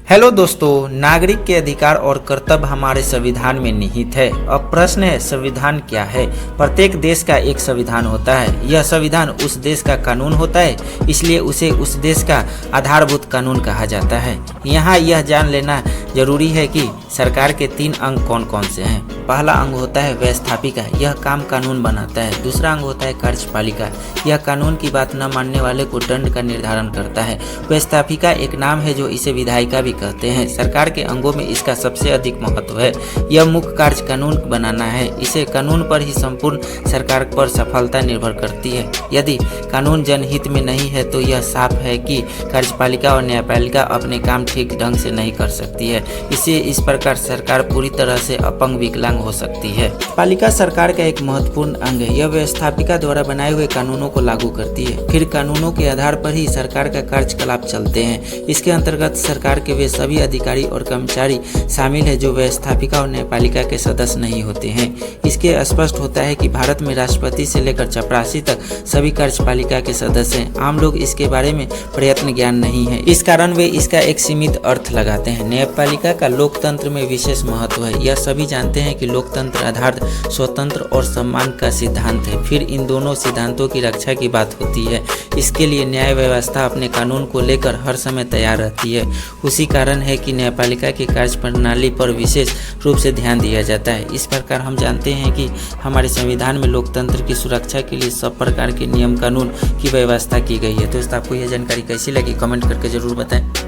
Hello दोस्तों, नागरिक के अधिकार और कर्तव्य हमारे संविधान में निहित है। अब प्रश्न है, संविधान क्या है? प्रत्येक देश का एक संविधान होता है। यह संविधान उस देश का कानून होता है, इसलिए उसे उस देश का आधारभूत कानून कहा जाता है। यहाँ यह जान लेना जरूरी है कि सरकार के 3 अंग कौन कौन से हैं। पहला अंग होता है व्यवस्थापिका, यह काम कानून बनाता है। दूसरा अंग होता है कार्यपालिका, यह कानून की बात न मानने वाले को दंड का निर्धारण करता है। व्यवस्थापिका एक नाम है जो इसे विधायिका भी कहते हैं। सरकार के अंगों में इसका सबसे अधिक महत्व है। यह मुख्य कार्य कानून बनाना है। इसे कानून पर ही संपूर्ण सरकार पर सफलता निर्भर करती है। यदि कानून जनहित में नहीं है तो यह साफ है कि कार्यपालिका और न्यायपालिका अपने काम ठीक ढंग से नहीं कर सकती है। इस प्रकार सरकार पूरी तरह से अपंग विकलांग हो सकती है। पालिका सरकार का एक महत्वपूर्ण अंग है। यह व्यवस्थापिका द्वारा बनाए हुए कानूनों को लागू करती है। फिर कानूनों के आधार पर ही सरकार का कार्यकलाप चलते हैं। इसके अंतर्गत सरकार के वे सभी अधिकारी और कर्मचारी शामिल है जो व्यवस्थापिका और न्यायपालिका के सदस्य नहीं होते हैं। इसके स्पष्ट होता है कि भारत में राष्ट्रपति से लेकर चपरासी तक सभी कार्यपालिका के सदस्य हैं। आम लोग इसके बारे में प्रयत्न ज्ञान नहीं है, इस कारण वे इसका एक सीमित अर्थ लगाते हैं। न्यायपालिका का लोकतंत्र में विशेष महत्व है। यह सभी जानते हैं कि लोकतंत्र आधार स्वतंत्र और सम्मान का सिद्धांत है। फिर इन दोनों सिद्धांतों की रक्षा की बात होती है। इसके लिए न्याय व्यवस्था अपने कानून को लेकर हर समय तैयार रहती है। उसी कारण है कि न्यायपालिका की कार्यप्रणाली पर विशेष रूप से ध्यान दिया जाता है। इस प्रकार हम जानते हैं कि हमारे संविधान में लोकतंत्र की सुरक्षा के लिए सब प्रकार के नियम कानून की व्यवस्था की गई है। दोस्तों, आपको यह जानकारी कैसी लगी कमेंट करके जरूर बताएं।